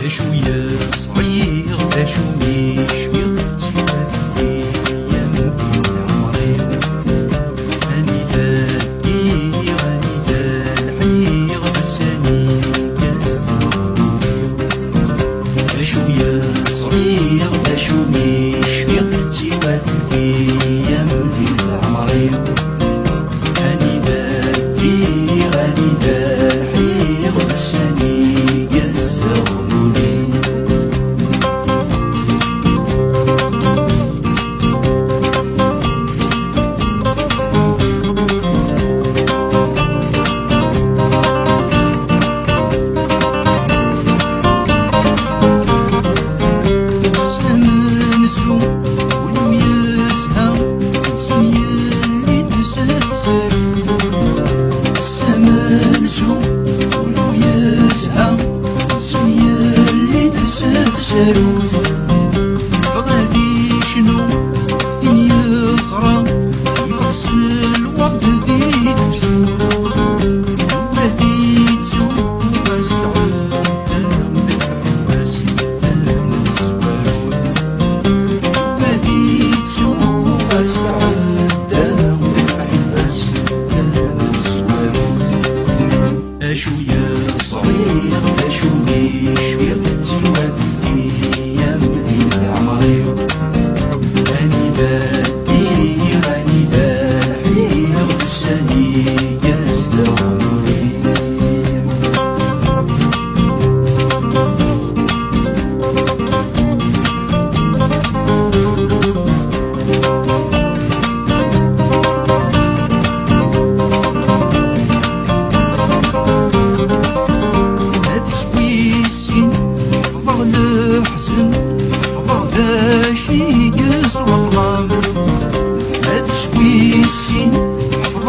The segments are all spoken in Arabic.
شوية صغير ذا شو يشفي تيبات الأيام في عمري أني ذاكي غني ذا الحير بساني ذا شوية صغير ذا شو يشفي تيبات الأيام في عمري أني ذاكي غني ذا الحير بساني فغادي شنو في دنيا صرا يفصل الوقت ذي تفسوس غادي تشوف استعد انا بس انا السواروث غادي تشوف استعد انا بس انا السواروث اشويا صغير اشو يشفي سوى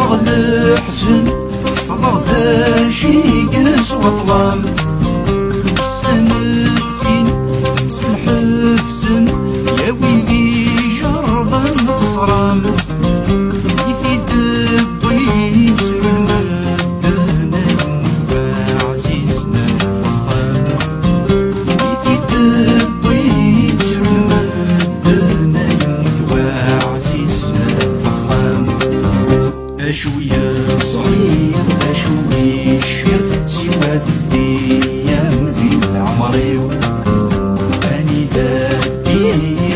حفظ الحزن حفظ ذا شي قس وطلام سنة زين نزل حفزن يا ويلي جربا فصرام يثيد بويت المدنة يموت عزيزنا الفخام يثيد بويت المدنة يموت عزيزنا الفخام شوية صغير شو يشفير سوى ذي الأيام ذي العمري أني ذاكي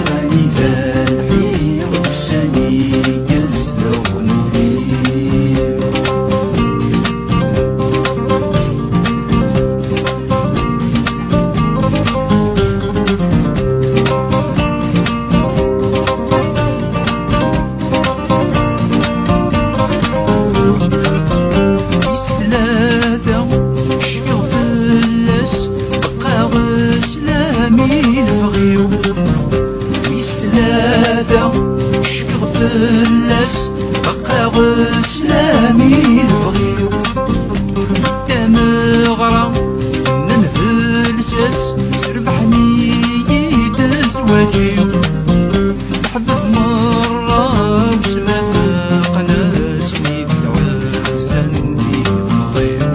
غني ذا الحير بساني قزة ونوري فلاس بقى غسلامي الفغيو مغرى من فلساس سربحني يدز واجيو حفظ مرة وسما فاقنا سنيد العسان ذي فمصير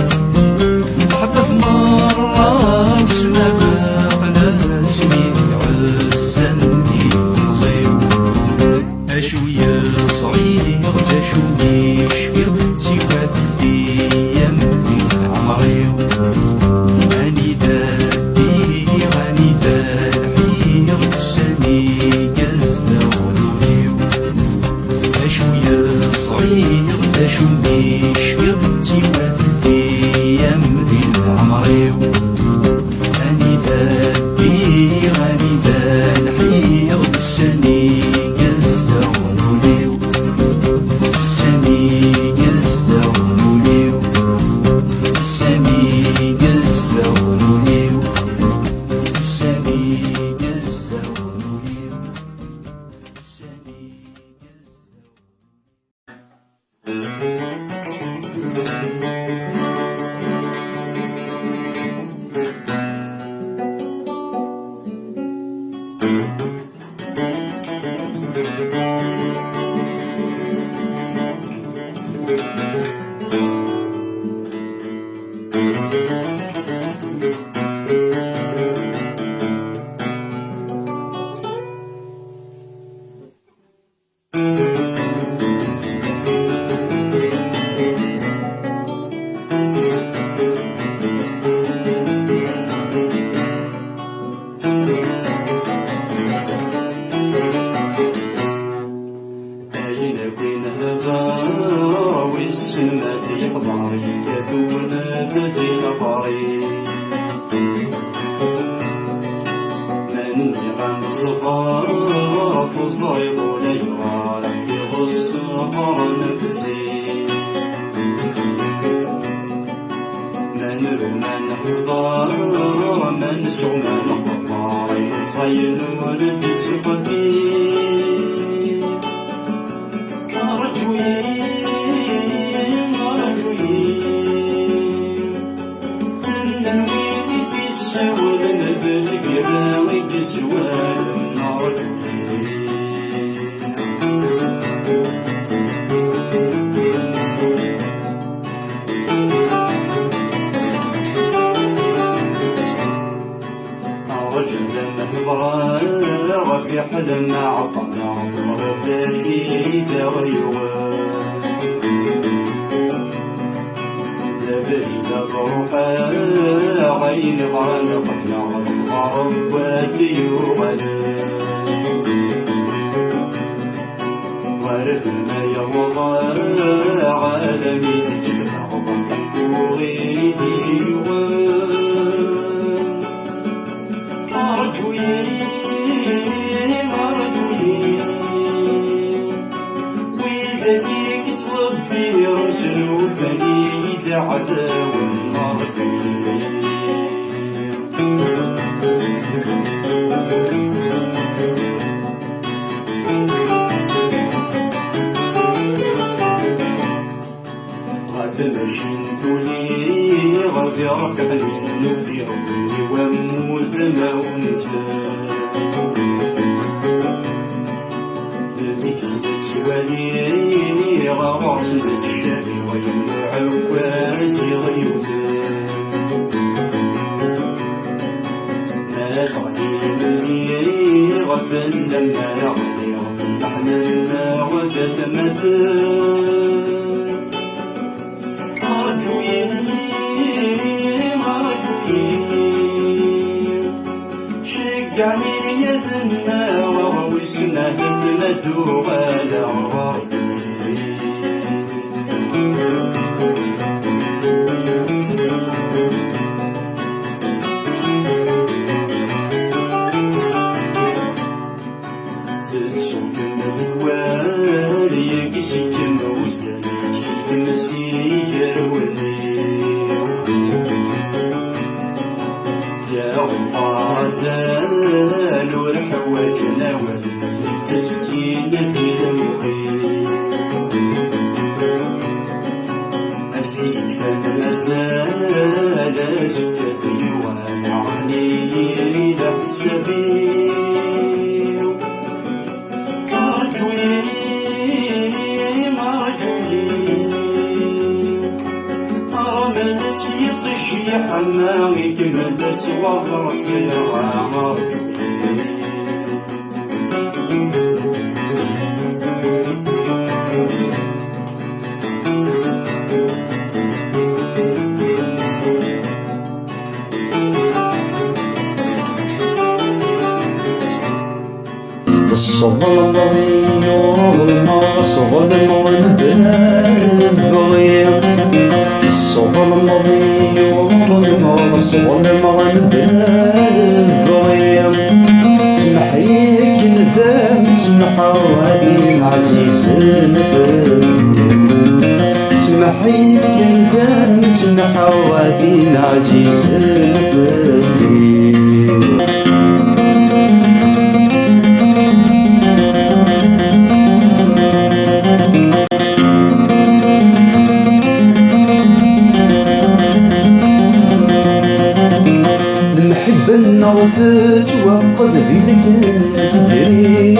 حفظ مرة وسما فاقنا سنيد العسان ذي فمصير شوية صغير شو يشفي سوى ذي الأيام ذي عمري أني ذاكي غني ذا الحير بساني قزة ونوري شوية صغير شو يشفي سوى ذي الأيام ذي عمري أني الصغار فوزايض ولا يغارق في الصغار نفسي ما نرو ما نحضر ما نسعو ما نقطع يصير ولدي صفتي في حلم عطنا صرت شيء غيوه زبيد الروح عين غانقنا رباتي وغلا ورث ما يوضع عالمي تجرب تحكوغي عداو النار غاث ماشين تولي غادي رافع منو في عمري واموت ما ونسى ذيك سبت ولي غراس الشافي ويمنع عكاز غيوثا ما غني غفل لما يغني غفل احنا وتتمثل أرجوين شجعني يدنا ووسنا تثلت ولا زال ورحوجنا والتسيين في المخيم أسيك فما زال سكتي وانا عني لحسبي يا حمامي كما تسوى راسي وعمر الصغر ضيوم الصغر ضيوم بغير الصغر ضيوم الصغر بغير سمحيك الذنب سمح الرهين عزيز الفريم سمحيك الذنب سمح الرهين عزيز الفريم النغفت وقد ذيك تجري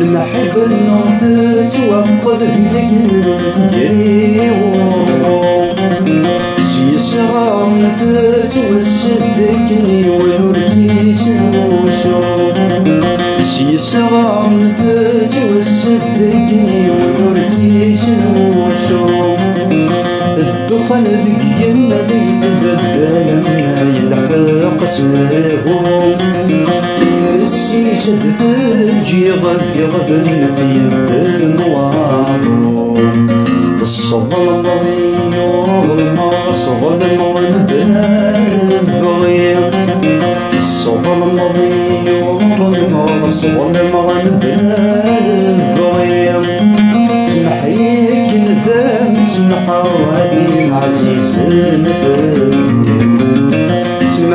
المحب النغفت وقد ذيك تجري شي صغار نفت وسدكني ولورتي سوسو شي صغار نفت وسدكني ولورتي سوسو الدخان ذيك النبي بالدلم يلحق اسمهم يمسي شدت الجيغ يغبن في النوار الصغر ضيوم الصغر ضيوم بغير الصغر ضيوم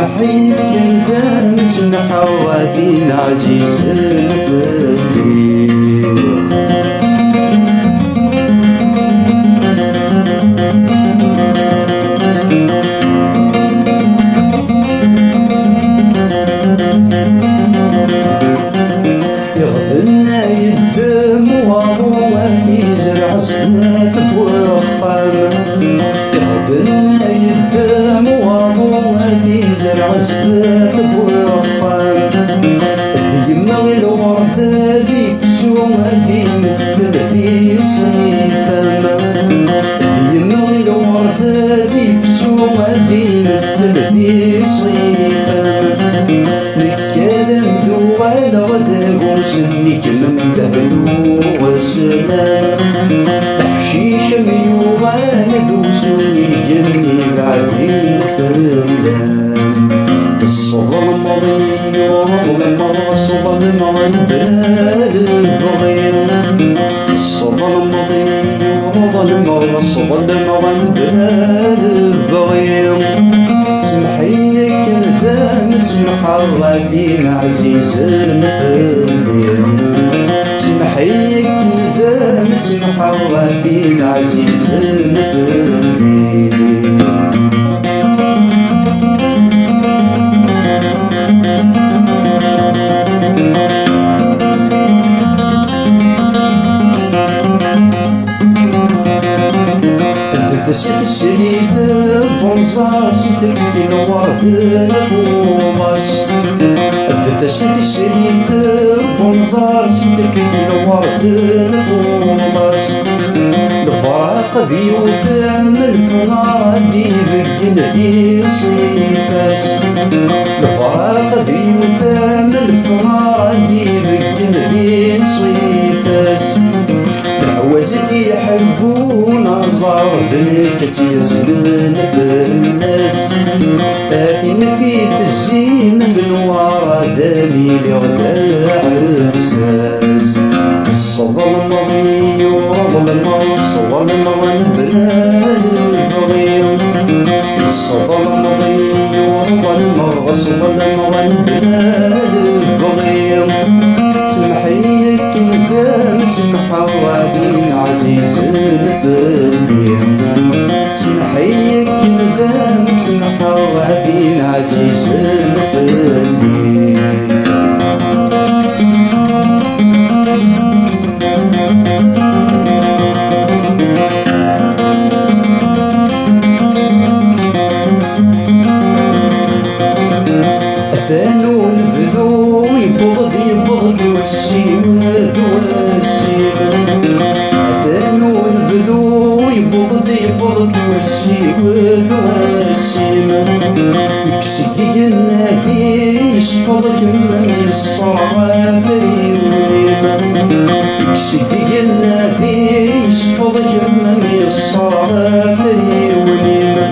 سمحي كنت نسمح وفينا عزيز الفقير. يغفلنا يدم وهو في زرع الصنف والرخام. يغفلنا يدم وهو في زرع الصنف والرخام. ديما غير الورد ذي فسوم ديما في صيفا. ديما غير الورد ذي فسوم ديما في صيفا. نتكلم دوغالا وداغوسني كلم دهلو والسلام. حشيشة ميوغالا دوسوني جني بعدين فرلام. الصبر مضي ولما الصبر مغنبال البغير. الصبر مضي ولما الصبر مغنبال البغير. سمحي كذا نسمح وفينا عزيز الفقير. سمحي كذا نسمح وفينا عزيز الفقير. سيد بونصار سيدك الورد الفوماس. سيد بونصار سيدك الورد الفوماس. الفراق بيوتم الفنار دي بكن دي صيفاس. الفراق بيوتم الفنار دي بكن دي صيفاس. عوازك يحبونا زار بنت يزلون في الناس. آتين فيك الزين من ورا دمي لغدا عرساس. الصبر مضي وظلم الصبر مغنبال البغير. الصبر مضي وظلم الصبر مغنبال البغير. سمحي كذا نسمح وفينا عزيز الفقير. سمحي كذا نسمح وفينا عزيز الفقير. أثانو نبذو يبغض يبغض والسيم والسيم. أثانو نبذو يبغض يبغض والسيم والسيم. يكسك النادي يشفض من الصرافة يوليما. يكسك النادي يشفض من الصرافة يوليما.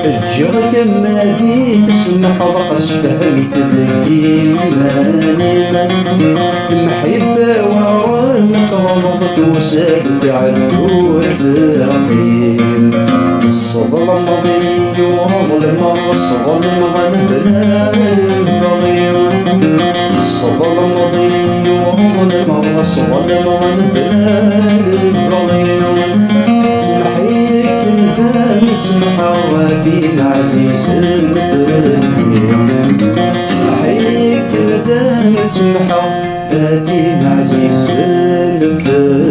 الجرك مادي تسمح رقص فهمت الإيمان. المحبة ورامك رمضت وساكت عدو الرحيم. الصبر مضي وظلم الصبر مغنبنا البغير. الصبر مضي وظلم الصبر مغنبنا البغير. نسمح وفينا عزيز الفقير. سمحي كذا نسمح وفينا عزيز الفقير.